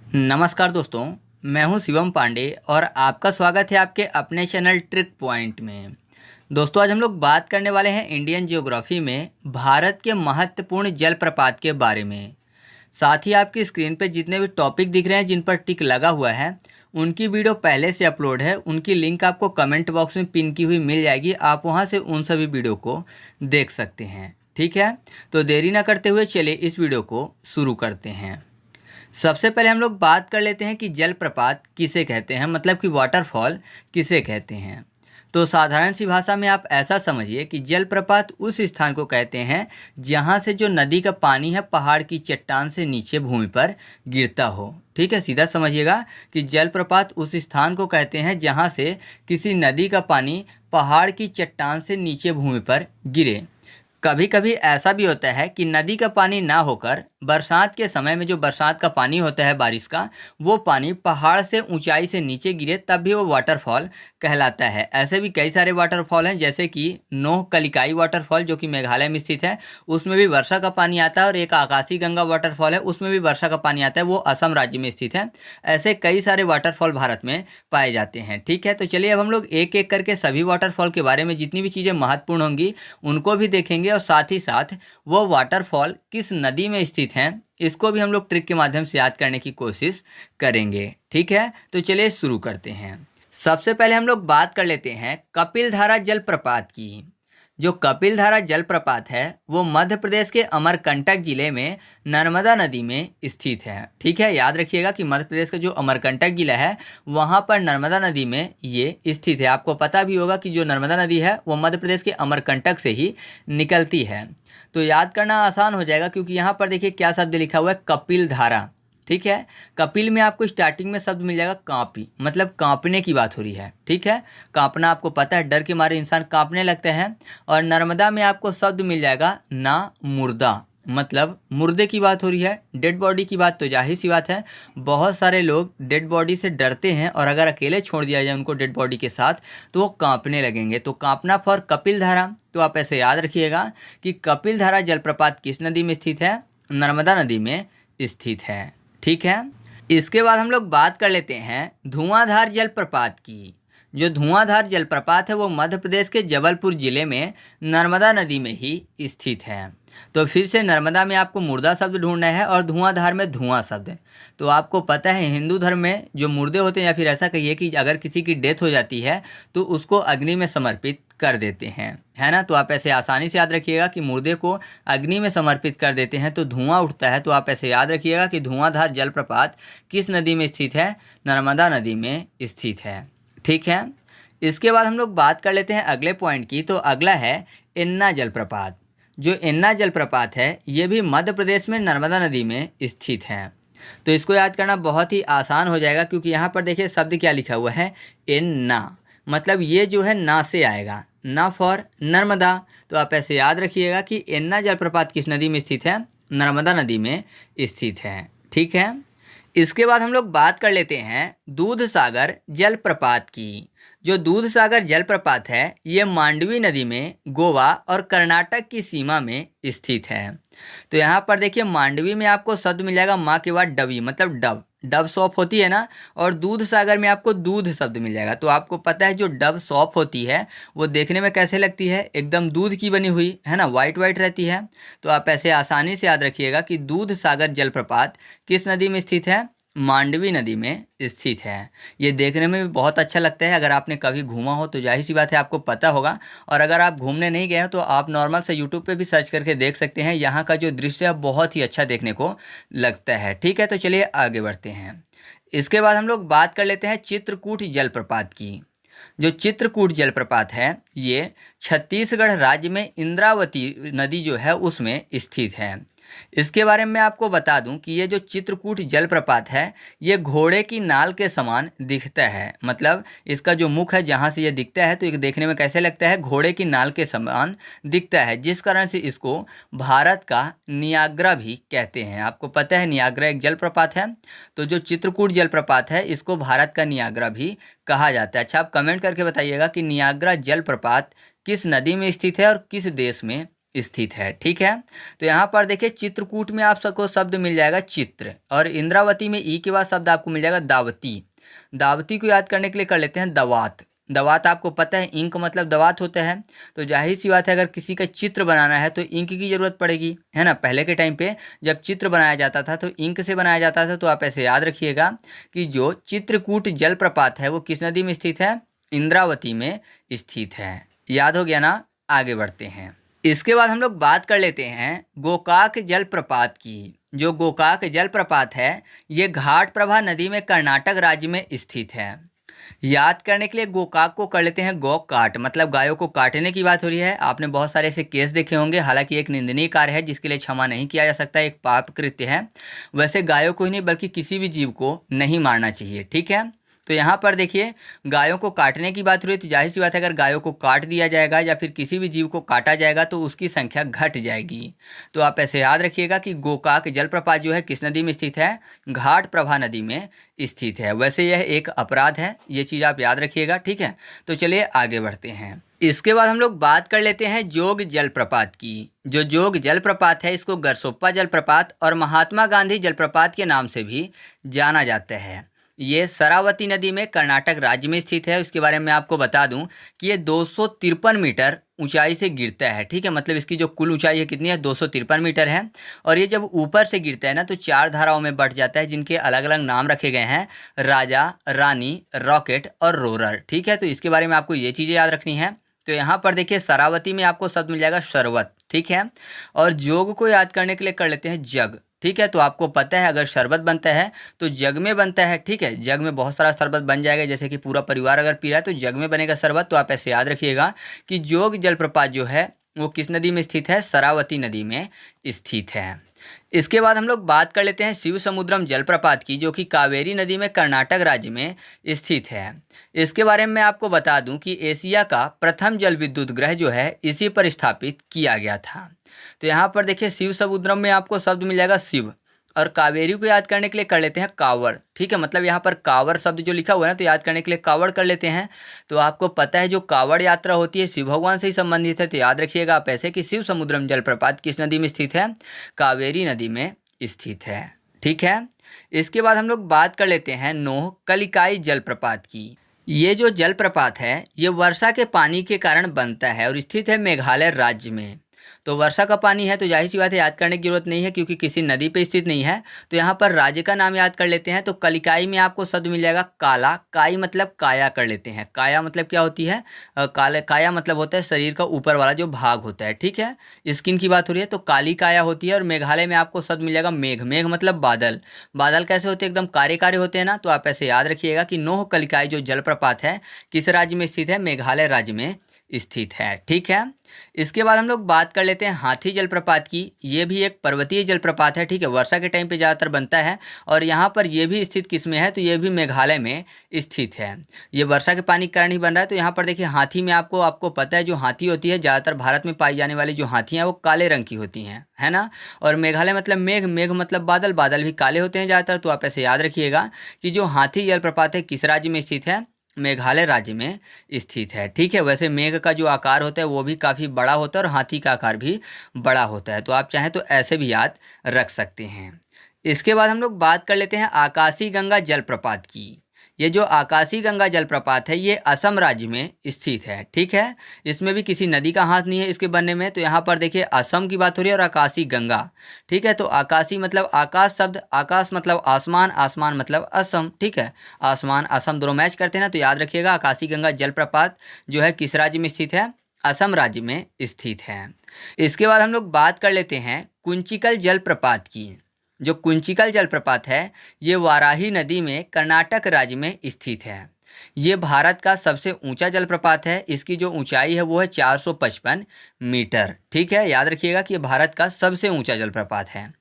नमस्कार दोस्तों, मैं हूं शिवम पांडे और आपका स्वागत है आपके अपने चैनल ट्रिक पॉइंट में। दोस्तों, आज हम लोग बात करने वाले हैं इंडियन ज्योग्राफी में भारत के महत्वपूर्ण जलप्रपात के बारे में। साथ ही आपकी स्क्रीन पे जितने भी टॉपिक दिख रहे हैं जिन पर टिक लगा हुआ है, उनकी वीडियो पहले से अपलोड है। उनकी लिंक आपको कमेंट बॉक्स में पिन की हुई मिल जाएगी। आप वहां से उन सभी वीडियो को देख सकते हैं। ठीक है, तो देरी ना करते हुए चलिए इस वीडियो को शुरू करते हैं। सबसे पहले हम लोग बात कर लेते हैं कि जलप्रपात किसे कहते हैं, मतलब कि वाटरफॉल किसे कहते हैं। तो साधारण सी भाषा में आप ऐसा समझिए कि जलप्रपात उस स्थान को कहते हैं जहां से जो नदी का पानी है पहाड़ की चट्टान से नीचे भूमि पर गिरता हो। ठीक है, सीधा समझिएगा कि जलप्रपात उस स्थान को कहते हैं जहां से किसी नदी का पानी पहाड़ की चट्टान से नीचे भूमि पर गिरे। कभी कभी ऐसा भी होता है कि नदी का पानी ना होकर बरसात के समय में जो बरसात का पानी होता है बारिश का, वो पानी पहाड़ से ऊंचाई से नीचे गिरे तब भी वो वाटरफॉल कहलाता है। ऐसे भी कई सारे वाटरफॉल हैं, जैसे कि नोह कलिकाई वाटरफॉल जो कि मेघालय में स्थित है, उसमें भी वर्षा का पानी आता है। और एक आकाशी गंगा वाटरफॉल है, उसमें भी वर्षा का पानी आता है, वो असम राज्य में स्थित है। ऐसे कई सारे वाटरफॉल भारत में पाए जाते हैं। ठीक है, तो चलिए अब हम लोग एक एक करके सभी वाटरफॉल के बारे में जितनी भी चीज़ें महत्वपूर्ण होंगी उनको भी देखेंगे, और साथ ही साथ वो वाटरफॉल किस नदी में स्थित हैं इसको भी हम लोग ट्रिक के माध्यम से याद करने की कोशिश करेंगे। ठीक है, तो चलिए शुरू करते हैं। सबसे पहले हम लोग बात कर लेते हैं कपिलधारा जलप्रपात की। जो कपिलधारा जलप्रपात है वो मध्य प्रदेश के अमरकंटक जिले में नर्मदा नदी में स्थित है। ठीक है, याद रखिएगा कि मध्य प्रदेश का जो अमरकंटक जिला है वहाँ पर नर्मदा नदी में ये स्थित है। आपको पता भी होगा कि जो नर्मदा नदी है वो मध्य प्रदेश के अमरकंटक से ही निकलती है। तो याद करना आसान हो जाएगा, क्योंकि यहाँ पर देखिए क्या शब्द लिखा हुआ है, कपिलधारा। ठीक है, कपिल में आपको स्टार्टिंग में शब्द मिल जाएगा कांपी, मतलब कांपने की बात हो रही है। ठीक है, कांपना आपको पता है, डर के मारे इंसान कांपने लगते हैं। और नर्मदा में आपको शब्द मिल जाएगा ना मुर्दा, मतलब मुर्दे की बात हो रही है, डेड बॉडी की बात। तो जाहिर सी बात है बहुत सारे लोग डेड बॉडी से डरते हैं, और अगर अकेले छोड़ दिया जाए उनको डेड बॉडी के साथ तो वो कांपने लगेंगे। तो कांपना फॉर कपिलधारा। तो आप ऐसे याद रखिएगा कि कपिलधारा जलप्रपात किस नदी में स्थित है, नर्मदा नदी में स्थित है। ठीक है, इसके बाद हम लोग बात कर लेते हैं धुआंधार जलप्रपात की। जो धुआंधार जलप्रपात है वो मध्य प्रदेश के जबलपुर जिले में नर्मदा नदी में ही स्थित है। तो फिर से नर्मदा में आपको मुर्दा शब्द ढूंढना है और धुआंधार में धुआं शब्द। तो आपको पता है हिंदू धर्म में जो मुर्दे होते हैं, या फिर ऐसा कहिए कि अगर किसी की डेथ हो जाती है तो उसको अग्नि में समर्पित कर देते हैं, है ना। तो आप ऐसे आसानी से याद रखिएगा कि मुर्दे को अग्नि में समर्पित कर देते हैं तो धुआं उठता है। तो आप ऐसे याद रखिएगा कि धुआंधार जलप्रपात किस नदी में स्थित है, नर्मदा नदी में स्थित है। ठीक है, इसके बाद हम लोग बात कर लेते हैं अगले पॉइंट की। तो अगला है एन्ना जलप्रपात। जो एन्ना जलप्रपात है ये भी मध्य प्रदेश में नर्मदा नदी में स्थित है। तो इसको याद करना बहुत ही आसान हो जाएगा, क्योंकि यहाँ पर देखिए शब्द क्या लिखा हुआ है, एन्ना, मतलब ये जो है ना से आएगा, ना फॉर नर्मदा। तो आप ऐसे याद रखिएगा कि एन्ना जलप्रपात किस नदी में स्थित है, नर्मदा नदी में स्थित है। ठीक है, इसके बाद हम लोग बात कर लेते हैं दूध सागर जलप्रपात की। जो दूध सागर जलप्रपात है ये मांडवी नदी में गोवा और कर्नाटक की सीमा में स्थित है। तो यहाँ पर देखिए मांडवी में आपको शब्द मिल जाएगा माँ के बाद डबी, मतलब डब, डब सॉप होती है ना। और दूध सागर में आपको दूध शब्द मिल जाएगा। तो आपको पता है जो डब सॉप होती है वो देखने में कैसे लगती है, एकदम दूध की बनी हुई, है ना, वाइट वाइट रहती है। तो आप ऐसे आसानी से याद रखिएगा कि दूध सागर जलप्रपात किस नदी में स्थित है, मांडवी नदी में स्थित है। ये देखने में भी बहुत अच्छा लगता है। अगर आपने कभी घूमा हो तो जाहिर सी बात है आपको पता होगा, और अगर आप घूमने नहीं गए हो तो आप नॉर्मल से यूट्यूब पे भी सर्च करके देख सकते हैं। यहाँ का जो दृश्य है बहुत ही अच्छा देखने को लगता है। ठीक है, तो चलिए आगे बढ़ते हैं। इसके बाद हम लोग बात कर लेते हैं चित्रकूट जलप्रपात की। जो चित्रकूट जलप्रपात है ये छत्तीसगढ़ राज्य में इंद्रावती नदी जो है उसमें स्थित है। इसके बारे में आपको बता दूं कि ये जो चित्रकूट जलप्रपात है ये घोड़े की नाल के समान दिखता है। मतलब इसका जो मुख है जहाँ से ये दिखता है तो ये देखने में कैसे लगता है, घोड़े की नाल के समान दिखता है, जिस कारण से इसको भारत का नियाग्रा भी कहते हैं। आपको पता है नियाग्रा एक जलप्रपात है, तो जो चित्रकूट जलप्रपात है इसको भारत का नियाग्रा भी कहा जाता है। अच्छा, आप कमेंट करके बताइएगा कि नियाग्रा जलप्रपात किस नदी में स्थित है और किस देश में स्थित है। ठीक है, तो यहाँ पर देखिए चित्रकूट में आप सबको शब्द मिल जाएगा चित्र, और इंद्रावती में ई के बाद शब्द आपको मिल जाएगा दावती। दावती को याद करने के लिए कर लेते हैं दवात। दवात आपको पता है इंक मतलब दवात होता है, तो जाहिर सी बात है अगर किसी का चित्र बनाना है तो इंक की ज़रूरत पड़ेगी, है ना। पहले के टाइम पे जब चित्र बनाया जाता था तो इंक से बनाया जाता था। तो आप ऐसे याद रखिएगा कि जो चित्रकूट जलप्रपात है वो किस नदी में स्थित है, इंद्रावती में स्थित है। याद हो गया ना। आगे बढ़ते हैं। इसके बाद हम लोग बात कर लेते हैं गोकाक जलप्रपात की। जो गोकाक जलप्रपात है ये घाटप्रभा नदी में कर्नाटक राज्य में स्थित है। याद करने के लिए गोकाक को कर लेते हैं गोकाट, मतलब गायों को काटने की बात हो रही है। आपने बहुत सारे ऐसे केस देखे होंगे, हालांकि एक निंदनीय कार्य है जिसके लिए क्षमा नहीं किया जा सकता, एक पाप कृत्य है। वैसे गायों को ही नहीं बल्कि किसी भी जीव को नहीं मारना चाहिए। ठीक है, तो यहाँ पर देखिए गायों को काटने की बात हो रही है, तो जाहिर सी बात है अगर गायों को काट दिया जाएगा या फिर किसी भी जीव को काटा जाएगा तो उसकी संख्या घट जाएगी। तो आप ऐसे याद रखिएगा कि गोकाक जलप्रपात जो है किस नदी में स्थित है, घाटप्रभा नदी में स्थित है। वैसे यह एक अपराध है, ये चीज़ आप याद रखिएगा। ठीक है, तो चलिए आगे बढ़ते हैं। इसके बाद हम लोग बात कर लेते हैं जोग जलप्रपात की। जो जोग जलप्रपात है इसको गरसोप्पा जलप्रपात और महात्मा गांधी जलप्रपात के नाम से भी जाना जाता है। ये शरावती नदी में कर्नाटक राज्य में स्थित है। उसके बारे में आपको बता दूं कि ये 253 मीटर ऊंचाई से गिरता है। ठीक है, मतलब इसकी जो कुल ऊंचाई है कितनी है, 253 मीटर है। और ये जब ऊपर से गिरता है ना तो 4 धाराओं में बट जाता है जिनके अलग अलग नाम रखे गए हैं, राजा, रानी, रॉकेट और रोरर। ठीक है, तो इसके बारे में आपको ये चीज़ें याद रखनी है। तो यहाँ पर देखिए शरावती में आपको शब्द मिल जाएगा शरबत। ठीक है, और जोग को याद करने के लिए कर लेते हैं जग। ठीक है, तो आपको पता है अगर शरबत बनता है तो जग में बनता है। ठीक है, जग में बहुत सारा शरबत बन जाएगा, जैसे कि पूरा परिवार अगर पी रहा है तो जग में बनेगा शरबत। तो आप ऐसे याद रखिएगा कि जोग जलप्रपात जो है वो किस नदी में स्थित है, शरावती नदी में स्थित है। इसके बाद हम लोग बात कर लेते हैं शिव समुद्रम जलप्रपात की, जो कि कावेरी नदी में कर्नाटक राज्य में स्थित है। इसके बारे में मैं आपको बता दूं कि एशिया का प्रथम जल विद्युत ग्रह जो है इसी पर स्थापित किया गया था। तो यहाँ पर देखिए शिव समुद्रम में आपको शब्द मिल जाएगा शिव, और कावेरी को याद करने के लिए कर लेते हैं कावड़। ठीक है, मतलब यहाँ पर कावड़ शब्द जो लिखा हुआ है ना तो याद करने के लिए कावड़ कर लेते हैं। तो आपको पता है जो कावड़ यात्रा होती है शिव भगवान से ही संबंधित है। तो याद रखिएगा आप ऐसे कि शिव समुद्रम जलप्रपात किस नदी में स्थित है, कावेरी नदी में स्थित है। ठीक है, इसके बाद हम लोग बात कर लेते हैं नोह कलिकाई जलप्रपात की। ये जो जलप्रपात है ये वर्षा के पानी के कारण बनता है और स्थित है मेघालय राज्य में। तो वर्षा का पानी है तो जाहिर सी बात है याद करने की जरूरत नहीं है क्योंकि किसी नदी पे स्थित नहीं है। तो यहाँ पर राज्य का नाम याद कर लेते हैं। तो कलिकाई में आपको शब्द मिल जाएगा काला। काई मतलब काया कर लेते हैं। काया मतलब क्या होती है, काले काया मतलब होता है शरीर का ऊपर वाला जो भाग होता है। ठीक है, स्किन की बात हो रही है तो काली काया होती है। और मेघालय में आपको शब्द मिल जाएगा मेघ। मेघ मतलब बादल। बादल कैसे होते हैं, एकदम कारे कारे होते हैं ना। तो आप ऐसे याद रखिएगा कि नोह कलिकाई जो जलप्रपात है किस राज्य में स्थित है, मेघालय राज्य में स्थित है। ठीक है, इसके बाद हम लोग बात कर लेते हैं हाथी जलप्रपात की। ये भी एक पर्वतीय जलप्रपात है। ठीक है, वर्षा के टाइम पे ज़्यादातर बनता है और यहाँ पर ये भी स्थित किस में है, तो ये भी मेघालय में स्थित है। ये वर्षा के पानी के कारण ही बन रहा है। तो यहाँ पर देखिए हाथी में आपको पता है जो हाथी होती है ज़्यादातर भारत में पाई जाने वाली जो हाथियाँ हैं वो काले रंग की होती हैं, है ना। और मेघालय मतलब मेघ। मेघ मतलब बादल। बादल भी काले होते हैं ज़्यादातर। तो आप ऐसे याद रखिएगा कि जो हाथी जलप्रपात है किस राज्य में स्थित है, मेघालय राज्य में स्थित है। ठीक है, वैसे मेघ का जो आकार होता है वो भी काफ़ी बड़ा होता है और हाथी का आकार भी बड़ा होता है। तो आप चाहें तो ऐसे भी याद रख सकते हैं। इसके बाद हम लोग बात कर लेते हैं आकाशी गंगा जलप्रपात की। ये जो आकाशी गंगा जलप्रपात है ये असम राज्य में स्थित है। ठीक है, इसमें भी किसी नदी का हाथ नहीं है इसके बनने में। तो यहाँ पर देखिए असम की बात हो रही है और आकाशी गंगा। ठीक है, तो आकाशी मतलब आकाश शब्द, आकाश मतलब आसमान, आसमान मतलब असम। ठीक है, आसमान असम दोनों मैच करते हैं ना। तो याद रखिएगा आकाशी गंगा जलप्रपात जो है किस राज्य में स्थित है, असम राज्य में स्थित है। इसके बाद हम लोग बात कर लेते हैं कुंचिकल जलप्रपात की। जो कुंचिकल जलप्रपात है ये वाराही नदी में कर्नाटक राज्य में स्थित है। ये भारत का सबसे ऊंचा जलप्रपात है। इसकी जो ऊंचाई है वो है 455 मीटर। ठीक है, याद रखिएगा कि ये भारत का सबसे ऊंचा जलप्रपात है।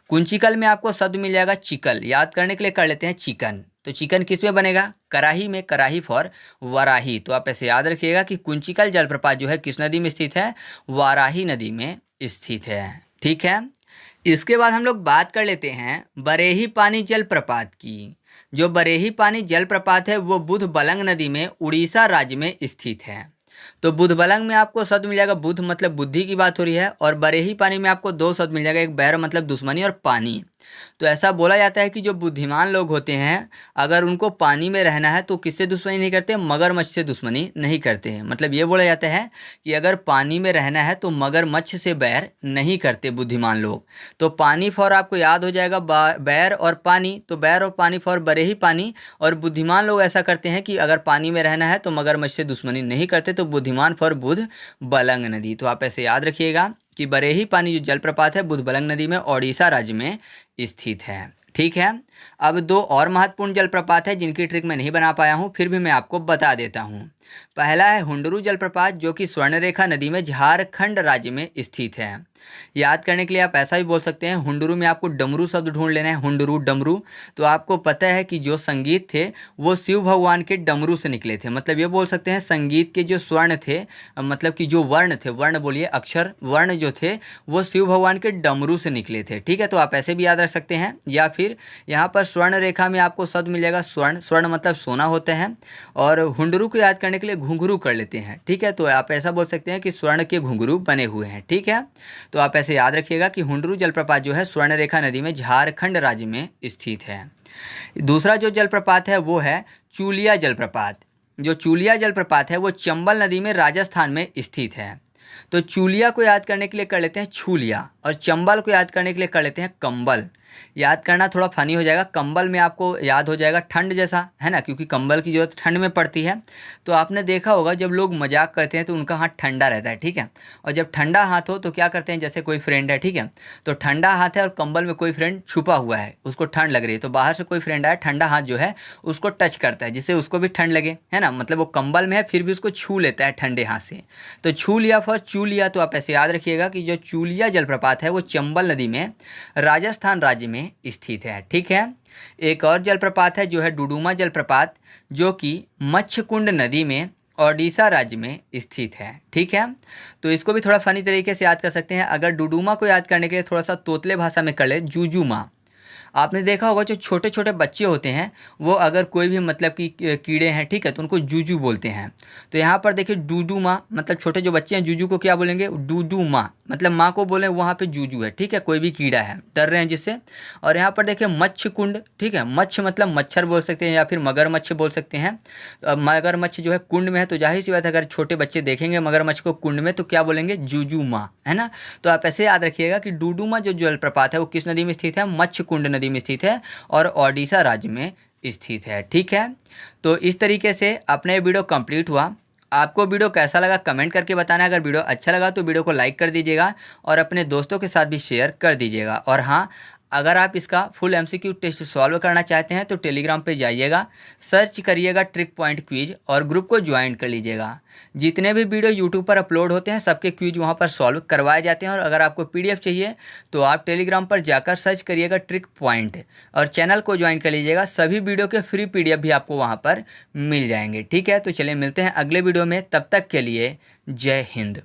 कुंचिकल में आपको शब्द मिल जाएगा चिकल। याद करने के लिए कर लेते हैं चिकन। तो चिकन किस में बनेगा, कराही में। कराही फॉर वाराही। तो आप ऐसे याद रखिएगा कि कुंचिकल जलप्रपात जो है किस नदी में स्थित है, वाराही नदी में स्थित है। ठीक है, इसके बाद हम लोग बात कर लेते हैं बरेही पानी जलप्रपात की। जो बरेही पानी जलप्रपात है वो बुध बलंग नदी में उड़ीसा राज्य में स्थित है। तो बुधबलंग में आपको शब्द मिल जाएगा बुध मतलब बुद्धि की बात हो रही है, और बरेही पानी में आपको दो शब्द मिल जाएगा, एक बैर मतलब दुश्मनी और पानी। तो ऐसा बोला जाता है कि जो बुद्धिमान लोग होते हैं अगर उनको पानी में रहना है तो किससे दुश्मनी नहीं करते, मगरमच्छ से दुश्मनी नहीं करते हैं। मतलब ये बोला जाता है कि अगर पानी में रहना है तो मगरमच्छ से बैर नहीं करते बुद्धिमान लोग। तो पानी फॉर आपको याद हो जाएगा बैर और पानी, तो बैर और पानी फॉर बरेही पानी। और बुद्धिमान लोग ऐसा करते हैं कि अगर पानी में रहना है तो मगरमच्छ से दुश्मनी नहीं करते, तो बुद्धिमान फॉर बुध बलंग नदी। तो आप ऐसे याद रखिएगा कि बरेही पानी जो जलप्रपात है बुधबलंग नदी में ओडिशा राज्य में स्थित है। ठीक है। अब दो और महत्वपूर्ण जलप्रपात है जिनकी ट्रिक मैं नहीं बना पाया हूं, फिर भी मैं आपको बता देता हूं। पहला है हुंडरू जलप्रपात जो कि स्वर्णरेखा नदी में झारखंड राज्य में स्थित है। याद करने के लिए आप ऐसा भी बोल सकते हैं, हुंडरू में आपको डमरू शब्द ढूंढ लेना है, हुंडरू डमरू। तो आपको पता है कि जो संगीत थे वो शिव भगवान के डमरू से निकले थे। मतलब ये बोल सकते हैं संगीत के जो स्वर्ण थे, मतलब कि जो वर्ण थे, वर्ण बोलिए अक्षर, वर्ण जो थे वो शिव भगवान के डमरू से निकले थे। ठीक है, तो आप ऐसे भी याद रख सकते हैं। या फिर यहाँ पर स्वर्ण रेखा में आपको शब्द मिल जाएगा स्वर्ण, स्वर्ण मतलब सोना होता है, और हुंडरू को याद करने के लिए घुंघरू कर लेते हैं। ठीक है, तो आप ऐसा बोल सकते हैं कि स्वर्ण के घुंघरू बने हुए हैं। ठीक है, तो आप ऐसे याद रखिएगा कि हुंडरू जलप्रपात जो है स्वर्णरेखा नदी में झारखंड राज्य में स्थित है। दूसरा जो जलप्रपात है वो है चूलिया जलप्रपात। जो चूलिया जलप्रपात है वो चंबल नदी में राजस्थान में स्थित है। तो चूलिया को याद करने के लिए कर लेते हैं छूलिया, और चंबल को याद करने के लिए कर लेते हैं कंबल। याद करना थोड़ा फनी हो जाएगा, कंबल में आपको याद हो जाएगा ठंड जैसा, है ना, क्योंकि कंबल की जरूरत ठंड में पड़ती है। तो आपने देखा होगा जब लोग मजाक करते हैं तो उनका हाथ ठंडा रहता है। ठीक है, और जब ठंडा हाथ हो तो क्या करते हैं, जैसे कोई फ्रेंड है, ठीक है, तो ठंडा हाथ है और कंबल में कोई फ्रेंड छुपा हुआ है, उसको ठंड लग रही है, तो बाहर से कोई फ्रेंड आया, ठंडा हाथ जो है उसको टच करता है जिससे उसको भी ठंड लगे, है ना, मतलब वो कंबल में है फिर भी उसको छू लेता है ठंडे हाथ से। तो छू लिया फॉर चू लिया। तो आप ऐसे याद रखिएगा कि जो चूलिया जलप्रपात है वो चंबल नदी में राजस्थान राज्य में स्थित है। ठीक है, एक और जलप्रपात है जो है डुडुमा जलप्रपात जो कि मच्छकुंड नदी में ओडिशा राज्य में स्थित है। ठीक है, तो इसको भी थोड़ा फनी तरीके से याद कर सकते हैं। अगर डुडुमा को याद करने के लिए थोड़ा सा तोतले भाषा में कर ले, जूजूमा। आपने देखा होगा जो छोटे छोटे बच्चे होते हैं वो अगर कोई भी मतलब कि कीड़े हैं, ठीक है, तो उनको जूजू बोलते हैं। तो यहाँ पर देखिए डूडू माँ, मतलब छोटे जो बच्चे हैं जूजू को क्या बोलेंगे, डूडू माँ, मतलब माँ को बोले, वहाँ पे जूजू है। ठीक है, कोई भी कीड़ा है, डर रहे हैं जिससे। और यहाँ पर देखिए मच्छ कुंड, ठीक है, मच्छ मतलब मच्छर बोल सकते हैं या फिर मगरमच्छ बोल सकते हैं। मगरमच्छ जो है कुंड में है, तो जाहिर सी बात है अगर छोटे बच्चे देखेंगे मगरमच्छ को कुंड में तो क्या बोलेंगे, जूजू माँ, है ना। तो आप ऐसे याद रखिएगा कि डूडूमा जो जलप्रपात है वो किस नदी में स्थित है, मच्छकुंड नदी में स्थित है और ओडिशा राज्य में स्थित है। ठीक है, तो इस तरीके से अपने वीडियो कंप्लीट हुआ। आपको वीडियो कैसा लगा कमेंट करके बताना। अगर वीडियो अच्छा लगा तो वीडियो को लाइक कर दीजिएगा और अपने दोस्तों के साथ भी शेयर कर दीजिएगा। और हाँ, अगर आप इसका फुल एमसीक्यू टेस्ट सॉल्व करना चाहते हैं तो टेलीग्राम पे जाइएगा, सर्च करिएगा ट्रिक पॉइंट क्विज और ग्रुप को ज्वाइन कर लीजिएगा। जितने भी वीडियो यूट्यूब पर अपलोड होते हैं सबके क्विज वहाँ पर सॉल्व करवाए जाते हैं। और अगर आपको पीडीएफ चाहिए तो आप टेलीग्राम पर जाकर सर्च करिएगा ट्रिक पॉइंट और चैनल को ज्वाइन कर लीजिएगा। सभी वीडियो के फ्री पीडीएफ भी आपको वहाँ पर मिल जाएंगे। ठीक है, तो चलिए मिलते हैं अगले वीडियो में, तब तक के लिए जय हिंद।